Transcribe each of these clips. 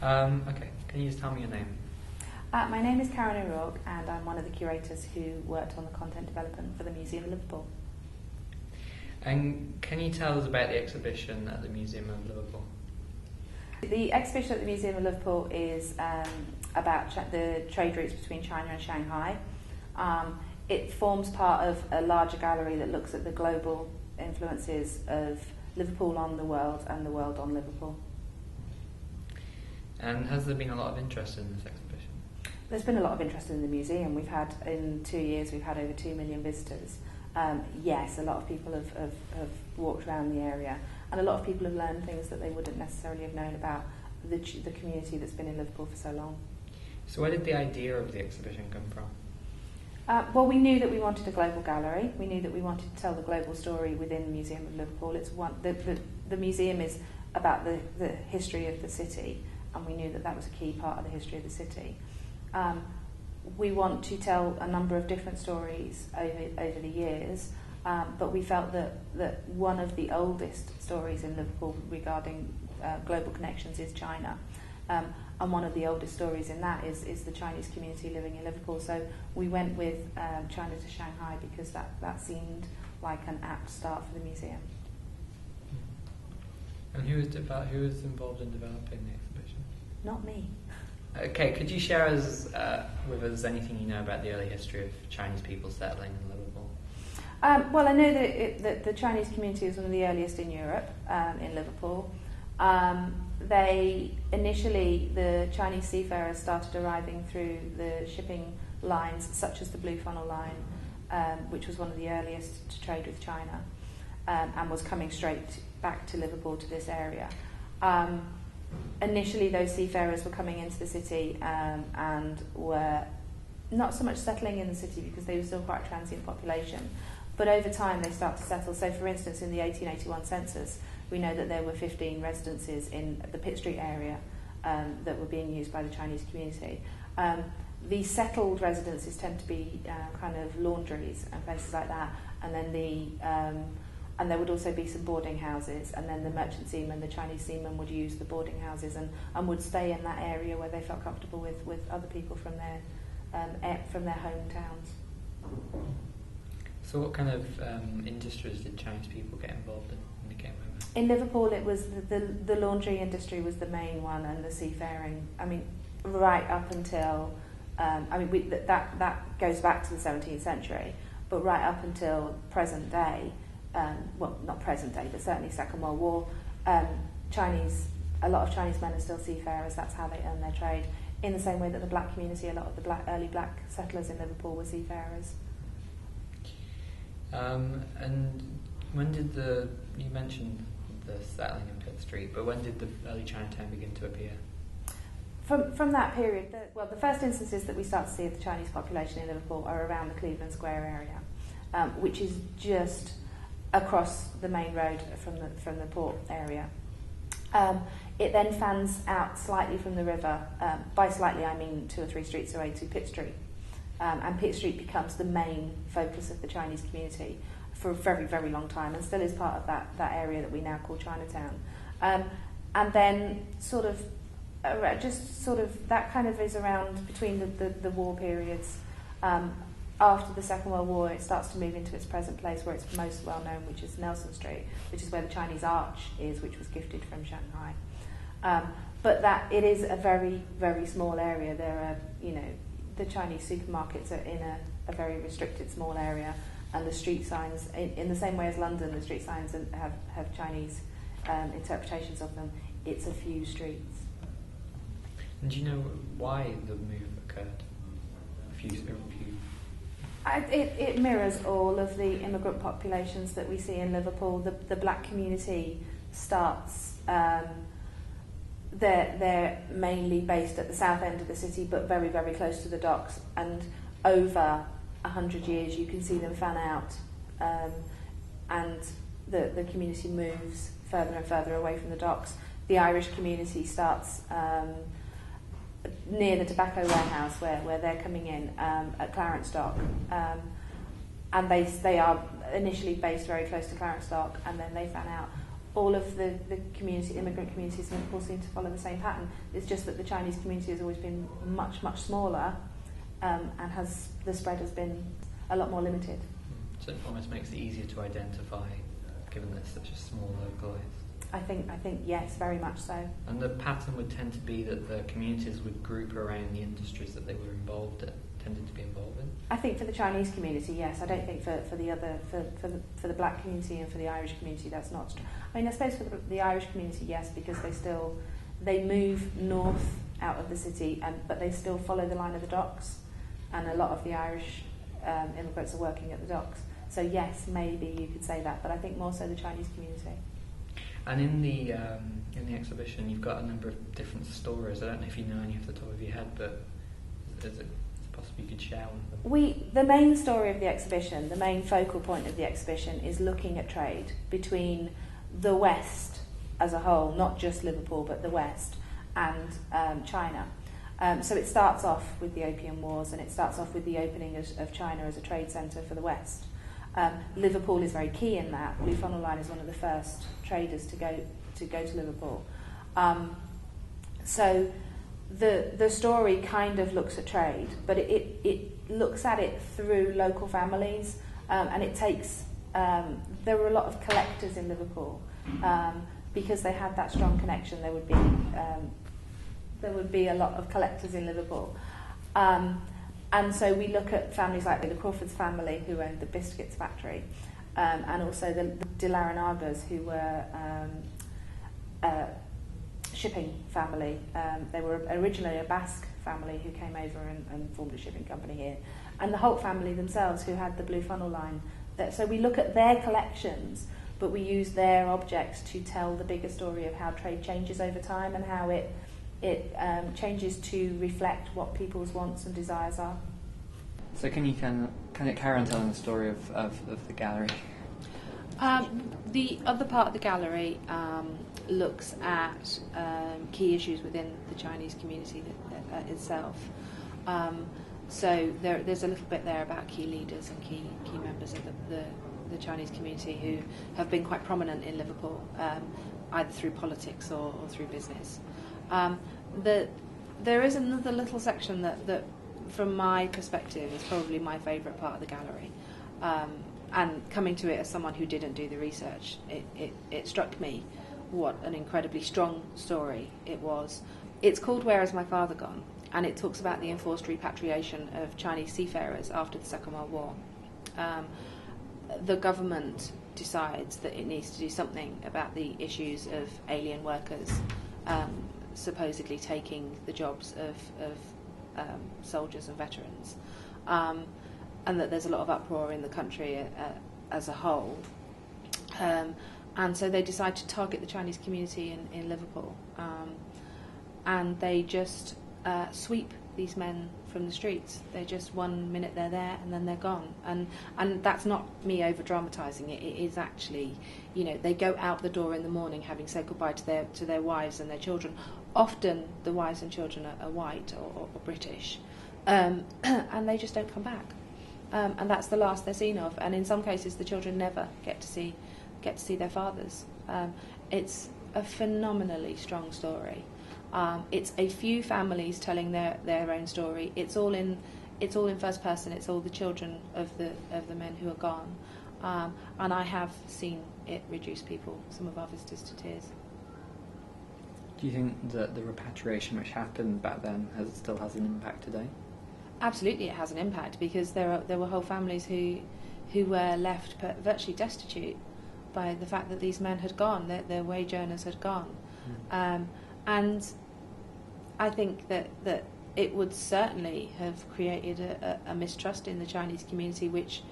Okay, can you just tell me your name? My name is Karen O'Rourke, and I'm one of the curators who worked on the content development for the Museum of Liverpool. And can you tell us about the exhibition at the Museum of Liverpool? The exhibition at the Museum of Liverpool is about the trade routes between China and Shanghai. It forms part of a larger gallery that looks at the global influences of Liverpool on the world and the world on Liverpool. And has there been a lot of interest in this exhibition? There's been a lot of interest in the museum. In 2 years, we've had over 2 million visitors. Yes, a lot of people have walked around the area, and a lot of people have learned things that they wouldn't necessarily have known about the community that's been in Liverpool for so long. So where did the idea of the exhibition come from? Well, we knew that we wanted a global gallery. We knew that we wanted to tell the global story within the Museum of Liverpool. The museum is about the history of the city, and we knew that that was a key part of the history of the city. We want to tell a number of different stories over the years, but we felt that one of the oldest stories in Liverpool regarding global connections is China. And one of the oldest stories in that is the Chinese community living in Liverpool. So we went with China to Shanghai because that seemed like an apt start for the museum. And who was involved in developing the exhibition? Not me. Okay, could you share with us anything you know about the early history of Chinese people settling in Liverpool? Well, I know that the Chinese community was one of the earliest in Europe, in Liverpool. The Chinese seafarers started arriving through the shipping lines, such as the Blue Funnel Line, which was one of the earliest to trade with China, and was coming straight back to Liverpool, to this area. Initially, those seafarers were coming into the city and were not so much settling in the city because they were still quite a transient population, but over time they start to settle. So, for instance, in the 1881 census, we know that there were 15 residences in the Pitt Street area that were being used by the Chinese community. The settled residences tend to be kind of laundries and places like that, and then and there would also be some boarding houses, and then the merchant seamen, the Chinese seamen, would use the boarding houses and would stay in that area where they felt comfortable with other people from their hometowns. So what kind of industries did Chinese people get involved in when they came over? In Liverpool, it was the laundry industry was the main one, and the seafaring. I mean, right up until that goes back to the 17th century, but right up until present day. Well, not present day, but certainly Second World War, a lot of Chinese men are still seafarers. That's how they earn their trade. In the same way that the black community, a lot of the early black settlers in Liverpool were seafarers. And when did you mentioned the settling in Pitt Street, but when did the early Chinatown begin to appear? From that period, the first instances that we start to see of the Chinese population in Liverpool are around the Cleveland Square area, which is just across the main road from the port area. It then fans out slightly from the river. By slightly, I mean 2 or 3 streets away to Pitt Street. And Pitt Street becomes the main focus of the Chinese community for a very, very long time, and still is part of that area that we now call Chinatown. And then that kind of is around between the war periods. After the Second World War, it starts to move into its present place where it's most well known, which is Nelson Street, which is where the Chinese Arch is, which was gifted from Shanghai. But that it is a very, very small area. There are, the Chinese supermarkets are in a very restricted small area, and the street signs, in the same way as London, the street signs have Chinese interpretations of them. It's a few streets. And do you know why the move occurred? A few. It mirrors all of the immigrant populations that we see in Liverpool. The black community starts, they're mainly based at the south end of the city, but very, very close to the docks. And over 100 years, you can see them fan out, and the community moves further and further away from the docks. The Irish community starts near the tobacco warehouse where they're coming in at Clarence Dock, and they are initially based very close to Clarence Dock, and then they fan out all of the immigrant communities in Liverpool seem to follow the same pattern. It's just that the Chinese community has always been much, much smaller, and the spread has been a lot more limited. So it almost makes it easier to identify, given that it's such a small localised. I think yes, very much so. And the pattern would tend to be that the communities would group around the industries that they were tended to be involved in. I think for the Chinese community, yes. I don't think for the black community and for the Irish community that's not. I mean, I suppose for the Irish community, yes, because they move north out of the city, but they still follow the line of the docks, and a lot of the Irish immigrants are working at the docks. So yes, maybe you could say that, but I think more so the Chinese community. And in the exhibition, you've got a number of different stories. I don't know if you know any off the top of your head, but is it possible you could share one of them? The main story of the exhibition, the main focal point of the exhibition, is looking at trade between the West as a whole, not just Liverpool, but the West, and China. So it starts off with the Opium Wars, and it starts off with the opening of China as a trade centre for the West. Liverpool is very key in that. Blue Funnel Line is one of the first traders to go to Liverpool. So the story kind of looks at trade, but it looks at it through local families, and it takes. There were a lot of collectors in Liverpool because they had that strong connection. There would be a lot of collectors in Liverpool. And so we look at families like the Crawfords family, who owned the biscuits factory, and also the De Larranagas, who were shipping family. They were originally a Basque family who came over and formed a shipping company here. And the Holt family themselves, who had the Blue Funnel Line. So we look at their collections, but we use their objects to tell the bigger story of how trade changes over time and how it changes to reflect what people's wants and desires are. So can you carry on telling the story of the gallery? The other part of the gallery looks at key issues within the Chinese community itself. So there's a little bit there about key leaders and key members of the Chinese community who have been quite prominent in Liverpool, either through politics or through business. There is another little section that, from my perspective, is probably my favourite part of the gallery. And coming to it as someone who didn't do the research, it struck me what an incredibly strong story it was. It's called Where Has My Father Gone? And it talks about the enforced repatriation of Chinese seafarers after the Second World War. The government decides that it needs to do something about the issues of alien workers supposedly taking the jobs of soldiers and veterans, and that there's a lot of uproar in the country as a whole. And so they decide to target the Chinese community in Liverpool, and they just sweep these men from the streets. They just, 1 minute they're there and then they're gone. And that's not me over dramatising it. It is actually, they go out the door in the morning having said goodbye to their wives and their children. Often the wives and children are white or British, and they just don't come back. And that's the last they're seen of. And in some cases, the children never get to see their fathers. It's a phenomenally strong story. It's a few families telling their own story. It's all in first person. It's all the children of the men who are gone. And I have seen it reduce some of our visitors, to tears. Do you think that the repatriation which happened back then still has an impact today? Absolutely, it has an impact, because there were whole families who were left virtually destitute by the fact that these men had gone, their wage earners had gone. And I think that it would certainly have created a mistrust in the Chinese community, which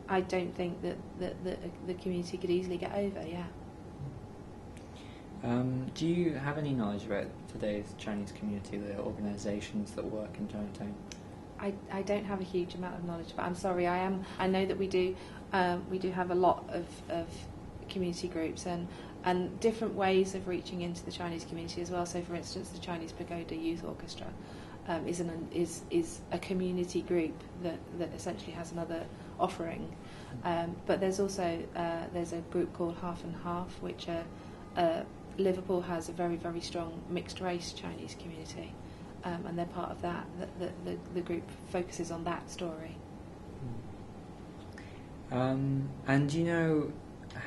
I don't think that the community could easily get over, yeah. Do you have any knowledge about today's Chinese community, the organisations that work in Chinatown? I don't have a huge amount of knowledge, but I'm sorry, I know that we do have a lot of community groups and different ways of reaching into the Chinese community as well. So, for instance, the Chinese Pagoda Youth Orchestra is a community group that essentially has another offering. But there's also there's a group called Half and Half, which Liverpool has a very, very strong mixed race Chinese community, and they're part of that. The group focuses on that story. And do you know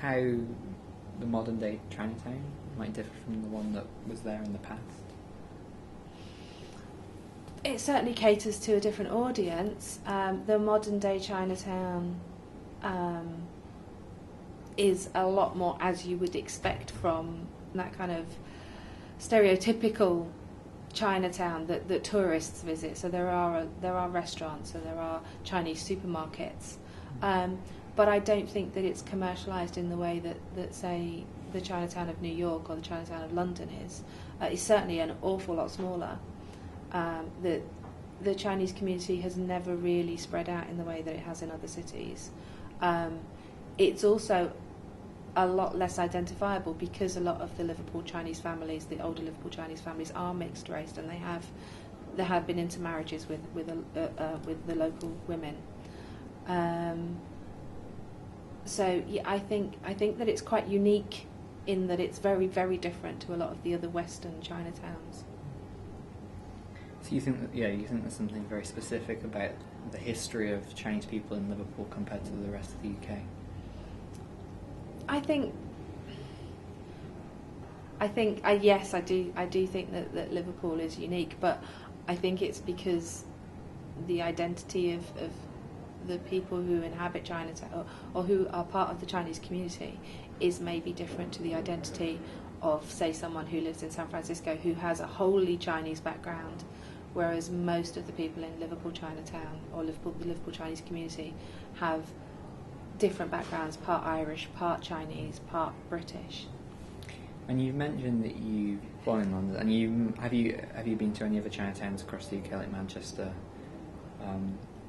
how the modern day Chinatown might differ from the one that was there in the past? It certainly caters to a different audience. The modern day Chinatown is a lot more as you would expect from that kind of stereotypical Chinatown that tourists visit. So there are restaurants, so there are Chinese supermarkets, but I don't think that it's commercialised in the way that say the Chinatown of New York or the Chinatown of London is. It's certainly an awful lot smaller. The Chinese community has never really spread out in the way that it has in other cities. It's also a lot less identifiable because a lot of the Liverpool Chinese families, the older Liverpool Chinese families, are mixed race, and there have been intermarriages with the local women. So yeah, I think that it's quite unique in that it's very, very different to a lot of the other Western Chinatowns. So you think there's something very specific about the history of Chinese people in Liverpool compared to the rest of the UK? Yes, I do think that Liverpool is unique, but I think it's because the identity of the people who inhabit Chinatown or who are part of the Chinese community is maybe different to the identity of, say, someone who lives in San Francisco who has a wholly Chinese background, whereas most of the people in Liverpool Chinatown or the Liverpool Chinese community have different backgrounds, part Irish, part Chinese, part British. And you've mentioned that you've born in London, and have you been to any other Chinatowns across the UK, like Manchester?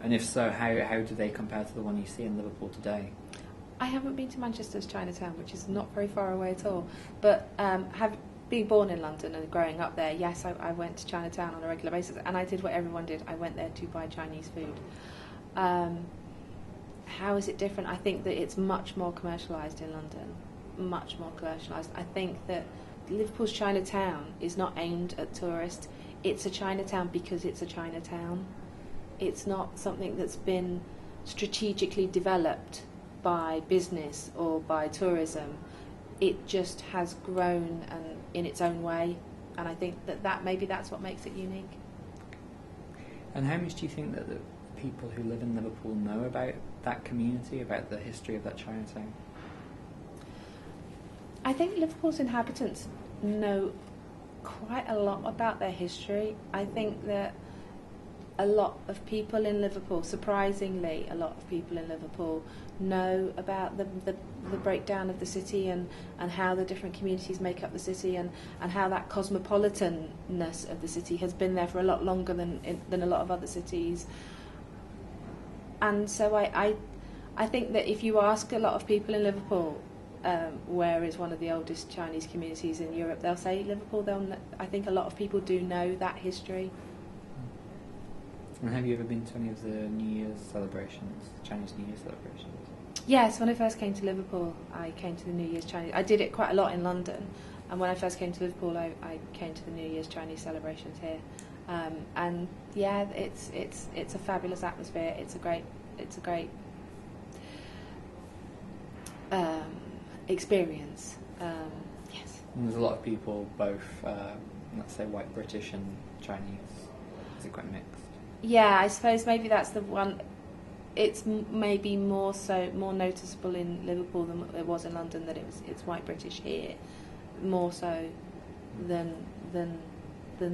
And if so, how do they compare to the one you see in Liverpool today? I haven't been to Manchester's Chinatown, which is not very far away at all. But have being born in London and growing up there, yes, I went to Chinatown on a regular basis, and I did what everyone did. I went there to buy Chinese food. How is it different? I think that it's much more commercialised in London, much more commercialised. I think that Liverpool's Chinatown is not aimed at tourists. It's a Chinatown because it's a Chinatown. It's not something that's been strategically developed by business or by tourism. It just has grown and in its own way, and I think that maybe that's what makes it unique. And how much do you think that the people who live in Liverpool know about that community, about the history of that Chinatown? I think Liverpool's inhabitants know quite a lot about their history. I think that a lot of people in Liverpool, surprisingly, a lot of people in Liverpool know about the breakdown of the city and how the different communities make up the city and how that cosmopolitanness of the city has been there for a lot longer than a lot of other cities. And so I think that if you ask a lot of people in Liverpool where is one of the oldest Chinese communities in Europe, they'll say Liverpool. I think a lot of people do know that history. And have you ever been to any of the New Year's celebrations, Chinese New Year's celebrations? Yes, when I first came to Liverpool, I came to the New Year's Chinese. I did it quite a lot in London, and when I first came to Liverpool, I came to the New Year's Chinese celebrations here. And yeah, it's a fabulous atmosphere. It's a great experience. Yes. And there's a lot of people, both let's say white British and Chinese. Is it quite mixed? Yeah, I suppose maybe that's the one. It's maybe more noticeable in Liverpool than it was in London that it's white British here, more so than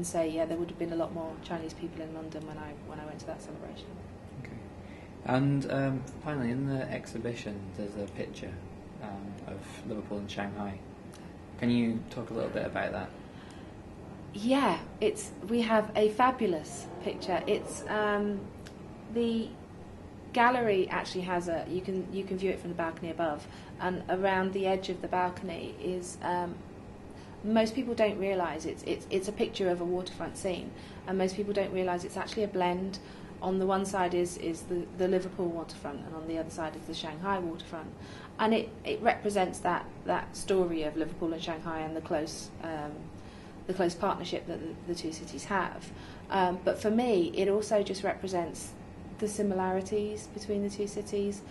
say there would have been a lot more Chinese people in London when I went to that celebration. Okay, and finally in the exhibition there's a picture of Liverpool and Shanghai. Can you talk a little bit about that? Yeah, we have a fabulous picture. It's the gallery actually has you can view it from the balcony above, and around the edge of the balcony is most people don't realise it's a picture of a waterfront scene, and most people don't realise it's actually a blend. On the one side is the Liverpool waterfront, and on the other side is the Shanghai waterfront, and it represents that story of Liverpool and Shanghai and the close partnership that the two cities have. But for me, it also just represents the similarities between the two cities.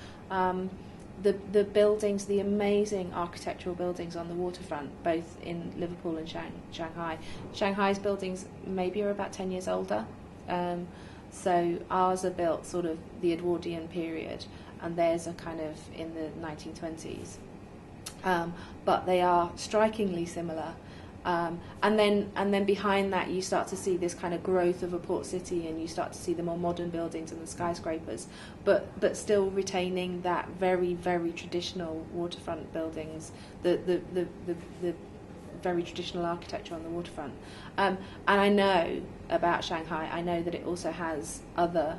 The buildings, the amazing architectural buildings on the waterfront, both in Liverpool and Shanghai. Shanghai's buildings maybe are about 10 years older. So ours are built sort of the Edwardian period, and theirs are kind of in the 1920s. But they are strikingly similar. And then behind that you start to see this kind of growth of a port city, and you start to see the more modern buildings and the skyscrapers, but still retaining that very, very traditional waterfront buildings, the very traditional architecture on the waterfront. And I know about Shanghai, I know that it also has other,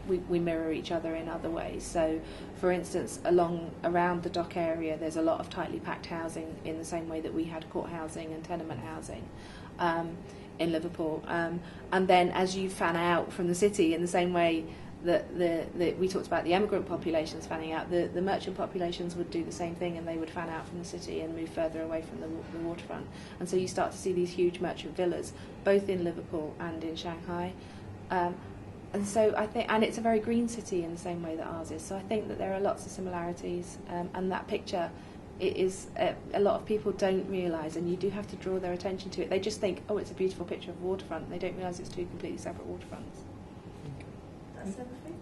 we mirror each other in other ways. So, for instance, around the dock area, there's a lot of tightly packed housing in the same way that we had court housing and tenement housing in Liverpool. And then as you fan out from the city, in the same way that we talked about the immigrant populations fanning out, the merchant populations would do the same thing, and they would fan out from the city and move further away from the waterfront. And so you start to see these huge merchant villas, both in Liverpool and in Shanghai. And so I think, and it's a very green city in the same way that ours is. So I think that there are lots of similarities, and that picture, it is a lot of people don't realise, and you do have to draw their attention to it. They just think, oh, it's a beautiful picture of a waterfront. They don't realise it's two completely separate waterfronts. That's everything.